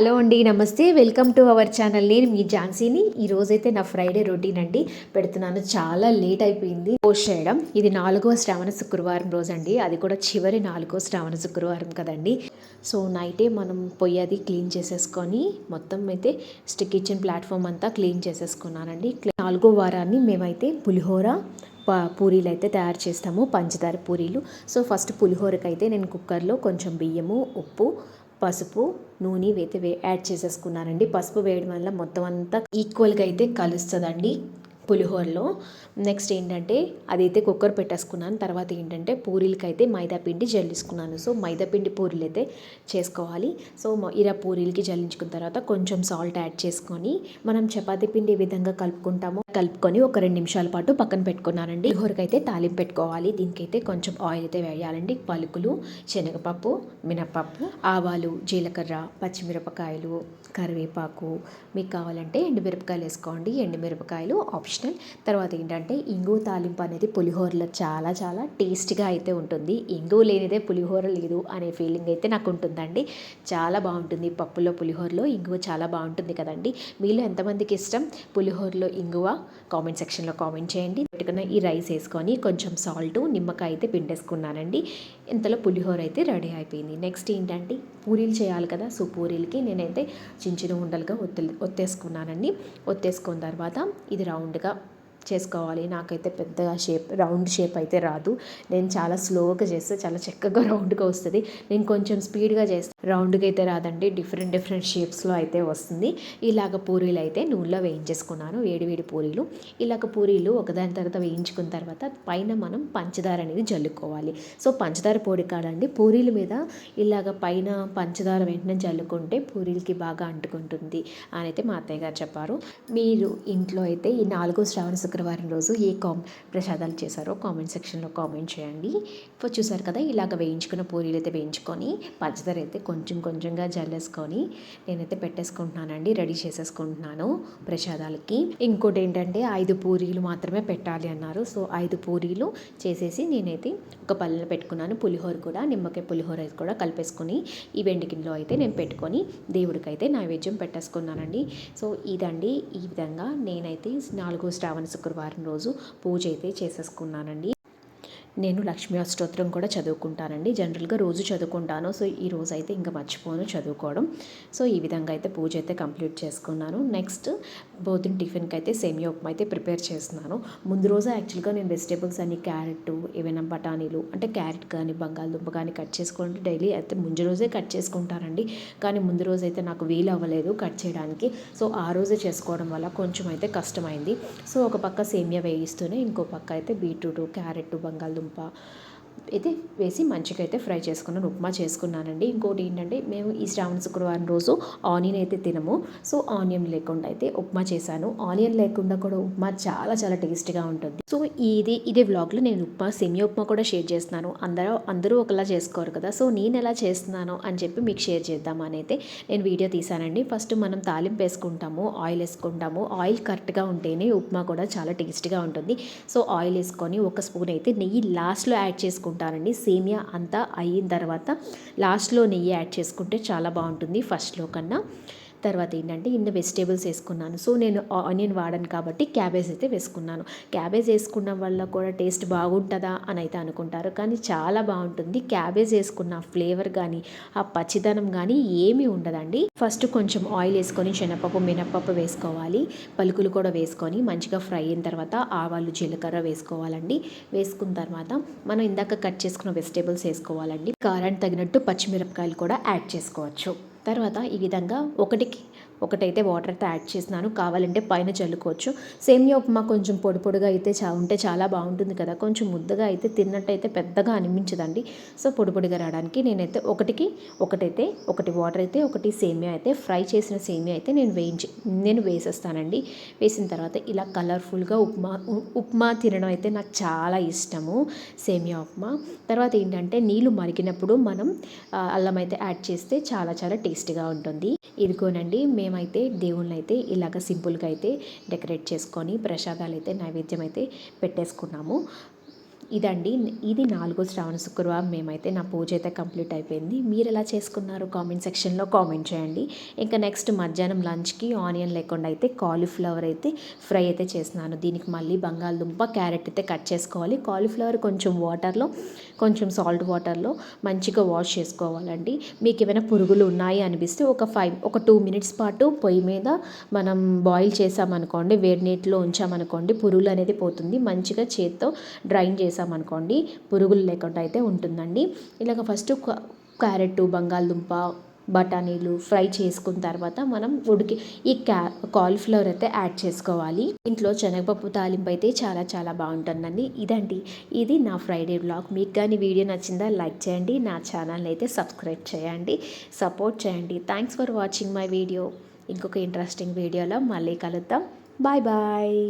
Hello అండి, నమస్తే. Welcome to our channel. నేను మీ ఝాన్సీని. ఈరోజైతే నా ఫ్రైడే రొటీన్ అండి పెడుతున్నాను. చాలా లేట్ అయిపోయింది పోస్ట్ చేయడం. ఇది 4వ శ్రావణ శుక్రవారం రోజండి, అది కూడా చివరి 4వ శ్రావణ శుక్రవారం కదండి. సో నైటే మనం పొయ్యి అది క్లీన్ చేసేసుకొని మొత్తం అయితే కిచెన్ ప్లాట్ఫామ్ అంతా క్లీన్ చేసేసుకున్నానండి. 4వ వారాన్ని మేమైతే పులిహోర పూరీలు అయితే తయారు చేస్తాము, పంచదార పూరీలు. సో ఫస్ట్ పులిహోరకి అయితే నేను కుక్కర్లో కొంచెం బియ్యము, ఉప్పు, పసుపు, నూనె యాడ్ చేసేసుకున్నానండి. పసుపు వేయడం వల్ల మొత్తం అంతా ఈక్వల్గా అయితే కలుస్తుందండి పులిహోరలో. నెక్స్ట్ ఏంటంటే అదైతే కుక్కర్ పెట్టేసుకున్నాను. తర్వాత ఏంటంటే పూరీలకి అయితే మైదా పిండి జల్లించుకున్నాను. సో మైదా పిండి పూరీలు అయితే చేసుకోవాలి. సో ఇలా పూరీలకి జల్లించుకున్న తర్వాత కొంచెం సాల్ట్ యాడ్ చేసుకొని మనం చపాతీ పిండి ఏ విధంగా కలుపుకొని ఒక 2 నిమిషాల పాటు పక్కన పెట్టుకున్నానండి. పులిహోరకి అయితే తాలింపు పెట్టుకోవాలి. దీనికైతే కొంచెం ఆయిల్ అయితే వేయాలండి. పలుకులు, శనగపప్పు, మినపప్పు, ఆవాలు, జీలకర్ర, పచ్చిమిరపకాయలు, కరివేపాకు, మీకు కావాలంటే ఎండుమిరపకాయలు వేసుకోండి. ఎండుమిరపకాయలు ఆప్షనల్. తర్వాత ఏంటంటే ఇంగువ తాలింపు అనేది పులిహోరలో చాలా చాలా టేస్ట్గా అయితే ఉంటుంది. ఇంగువ లేనిదే పులిహోర లేదు అనే ఫీలింగ్ అయితే నాకు ఉంటుందండి. చాలా బాగుంటుంది. పప్పులో పులిహోరలో ఇంగువ చాలా బాగుంటుంది కదండి. మీలో ఎంతమందికి ఇష్టం పులిహోరలో ఇంగువ? కామెంట్ సెక్షన్లో కామెంట్ చేయండి. పెట్టుకున్న ఈ రైస్ వేసుకొని కొంచెం సాల్ట్, నిమ్మకాయ అయితే పిండేసుకున్నానండి. ఇంతలో పులిహోర అయితే రెడీ అయిపోయింది. నెక్స్ట్ ఏంటంటే పూరీలు చేయాలి కదా. సో పూరీలకి నేనైతే చిన్న చిన్న ఉండలుగా ఒత్తేసుకున్నానండి. ఒత్తేసుకున్న తర్వాత ఇది రౌండ్గా చేసుకోవాలి. నాకైతే పెద్దగా రౌండ్ షేప్ అయితే రాదు. నేను చాలా స్లోగా చేస్తే చాలా చక్కగా రౌండ్గా వస్తుంది. నేను కొంచెం స్పీడ్గా చేస్తే రౌండ్గా అయితే రాదండి, డిఫరెంట్ షేప్స్లో అయితే వస్తుంది. ఇలాగ పూరీలు అయితే నూనెలో వేయించేసుకున్నాను, వేడి పూరీలు. ఇలాగ పూరీలు ఒకదాని తర్వాత వేయించుకున్న తర్వాత పైన మనం పంచదార అనేది జల్లుకోవాలి. సో పంచదార పొడి కాడండి, పూరీల మీద ఇలాగ పైన పంచదార వెంటనే జల్లుకుంటే పూరీలకి బాగా అంటుకుంటుంది అని అయితే మా అత్తయ్య గారు చెప్పారు. మీరు ఇంట్లో అయితే ఈ 4వ శ్రావణ శుక్రవారం రోజు ఏ ప్రసాదాలు చేశారో కామెంట్ సెక్షన్లో కామెంట్ చేయండి. ఇప్పుడు చూసారు కదా, ఇలాగ వేయించుకున్న పూరీలు అయితే వేయించుకొని పంచదార అయితే కొంచెంగా జల్లేసుకొని నేనైతే పెట్టేసుకుంటున్నానండి, రెడీ చేసేసుకుంటున్నాను ప్రసాదాలకి. ఇంకోటి ఏంటంటే 5 పూరీలు మాత్రమే పెట్టాలి అన్నారు. సో 5 పూరీలు చేసేసి నేనైతే ఒక పళ్ళెలో పెట్టుకున్నాను. పులిహోర కూడా, నిమ్మకాయ పులిహోర కూడా కలిపేసుకొని ఈ వెండి గిన్నెలో అయితే నేను పెట్టుకొని దేవుడికి అయితే నైవేద్యం పెట్టేసుకున్నానండి. సో ఇదండి, ఈ విధంగా నేనైతే 4వ శ్రావణ శుక్రవారం రోజు పూజ అయితే చేసేసుకున్నానండి. నేను లక్ష్మీ అష్టోత్తరం కూడా చదువుకుంటానండి. జనరల్గా రోజు చదువుకుంటాను. సో ఈ రోజు అయితే ఇంకా మర్చిపోను చదువుకోవడం. సో ఈ విధంగా అయితే పూజ అయితే కంప్లీట్ చేసుకున్నాను. నెక్స్ట్ పొద్దున్న టిఫిన్కి అయితే సేమియా ఉప్మా అయితే ప్రిపేర్ చేస్తున్నాను. ముందు రోజు యాక్చువల్గా నేను వెజిటేబుల్స్ అన్ని క్యారెట్, ఏమైనా బఠానీలు అంటే క్యారెట్ కానీ బంగాళదుంప కానీ కట్ చేసుకుంటే డైలీ అయితే ముందు రోజే కట్ చేసుకుంటానండి. కానీ ముందు రోజు అయితే నాకు వీలు అవ్వలేదు కట్ చేయడానికి. సో ఆ రోజే చేసుకోవడం వల్ల కొంచెం అయితే కష్టమైంది. సో ఒక పక్క సేమియా వేయిస్తూనే ఇంకో పక్క అయితే బీట్రూట్, క్యారెట్, బంగాళదుంప అయితే వేసి మంచిగా అయితే ఫ్రై చేసుకున్నాను, ఉప్మా చేసుకున్నానండి. ఇంకోటి ఏంటంటే మేము ఈ శ్రావణ శుక్రవారం రోజు ఆనియన్ అయితే తినము. సో ఆనియన్ లేకుండా అయితే ఉప్మా చేశాను. ఆనియన్ లేకుండా కూడా ఉప్మా చాలా చాలా టేస్టీగా ఉంటుంది. సో ఇదే వ్లాగ్లో నేను సేమియా ఉప్మా కూడా షేర్ చేస్తున్నాను. అందరూ ఒకలా చేసుకోరు కదా. సో నేను ఎలా చేస్తున్నాను అని చెప్పి మీకు షేర్ చేద్దామని అయితే నేను వీడియో తీసానండి. ఫస్ట్ మనం తాలింపు వేసుకుంటాము, ఆయిల్ వేసుకుంటాము. ఆయిల్ కరెక్ట్గా ఉంటేనే ఉప్మా కూడా చాలా టేస్టీగా ఉంటుంది. సో ఆయిల్ వేసుకొని 1 స్పూన్ అయితే నెయ్యి లాస్ట్లో యాడ్ చేసుకుంటానండి. సేమియా అంతా అయిన తర్వాత లాస్ట్లో నెయ్యి యాడ్ చేసుకుంటే చాలా బాగుంటుంది ఫస్ట్లో కన్నా. తర్వాత ఏంటంటే ఇన్ని వెజిటేబుల్స్ వేసుకున్నాను. సో నేను ఆనియన్ వాడాను కాబట్టి క్యాబేజ్ అయితే వేసుకున్నాను. క్యాబేజ్ వేసుకున్న వల్ల కూడా టేస్ట్ బాగుంటుందా అని అయితే అనుకుంటారు, కానీ చాలా బాగుంటుంది. క్యాబేజ్ వేసుకున్న ఫ్లేవర్ కానీ ఆ పచ్చిదనం కానీ ఏమీ ఉండదండి. ఫస్ట్ కొంచెం ఆయిల్ వేసుకొని శనగపప్పు, మినపప్పు వేసుకోవాలి. పలుకులు కూడా వేసుకొని మంచిగా ఫ్రై అయిన తర్వాత ఆవాలు, జీలకర్ర వేసుకోవాలండి. వేసుకున్న తర్వాత మనం ఇందాక కట్ చేసుకున్న వెజిటేబుల్స్ వేసుకోవాలండి. కారానికి తగినట్టు పచ్చిమిరపకాయలు కూడా యాడ్ చేసుకోవచ్చు. తర్వాత ఈ విధంగా ఒకటైతే వాటర్ అయితే యాడ్ చేసినాను. కావాలంటే పైన చల్లుకోవచ్చు. సేమియా ఉప్మా కొంచెం పొడిగా అయితే ఉంటే చాలా బాగుంటుంది కదా. కొంచెం ముద్దగా అయితే తిన్నట్టయితే పెద్దగా అనిపించదండి. సో పొడిగా రావడానికి నేనైతే ఒకటి వాటర్ అయితే ఒకటి సేమియా అయితే ఫ్రై చేసిన సేమియా అయితే నేను వేసేస్తానండి. వేసిన తర్వాత ఇలా కలర్ఫుల్గా ఉప్మా తినడం అయితే నాకు చాలా ఇష్టము, సేమియా ఉప్మా. తర్వాత ఏంటంటే నీళ్ళు మరిగినప్పుడు మనం అల్లం అయితే యాడ్ చేస్తే చాలా చాలా టేస్టీగా ఉంటుంది. ఇదిగోనండి, మేమైతే దేవుళ్ళని అయితే ఇలాగ సింపుల్గా అయితే డెకరేట్ చేసుకొని ప్రసాదాలు అయితే నైవేద్యం అయితే పెట్టేసుకున్నాము. ఇదండి, ఇది 4వ శ్రావణ శుక్రవారం మేమైతే నా పూజ అయితే కంప్లీట్ అయిపోయింది. మీరు ఎలా చేసుకున్నారు కామెంట్ సెక్షన్లో కామెంట్ చేయండి. ఇంకా నెక్స్ట్ మధ్యాహ్నం లంచ్కి ఆనియన్ లేకుండా అయితే కాలీఫ్లవర్ అయితే ఫ్రై అయితే చేస్తున్నాను. దీనికి మళ్ళీ బంగాళదుంప క్యారెట్ అయితే కట్ చేసుకోవాలి. కాలీఫ్లవర్ కొంచెం వాటర్లో, కొంచెం సాల్ట్ వాటర్లో మంచిగా వాష్ చేసుకోవాలండి. మీకు ఏమైనా పురుగులు ఉన్నాయి అనిపిస్తే ఒక 2 మినిట్స్ పాటు పొయ్యి మీద మనం బాయిల్ చేసామనుకోండి, వేడి నీటిలో ఉంచామనుకోండి, పురుగులు అనేది పోతుంది. మంచిగా చేత్తో డ్రైన్ చేసామనుకోండి పురుగులు లేకుండా అయితే ఉంటుందండి. ఇలాగ ఫస్ట్ క్యారెట్, బంగాళదుంప, బఠానీలు ఫ్రై చేసుకున్న తర్వాత మనం ఈ కాలీఫ్లవర్ అయితే యాడ్ చేసుకోవాలి. ఇంట్లో శనగపప్పు తాలింపు అయితే చాలా చాలా బాగుంటుందండి. ఇది నా ఫ్రైడే వ్లాగ్. మీకు కానీ వీడియో నచ్చిందా లైక్ చేయండి, నా ఛానల్ అయితే సబ్స్క్రైబ్ చేయండి, సపోర్ట్ చేయండి. Thanks for watching my video. ఇంకొక ఇంట్రెస్టింగ్ వీడియోలో మళ్ళీ కలుద్దాం. Bye bye.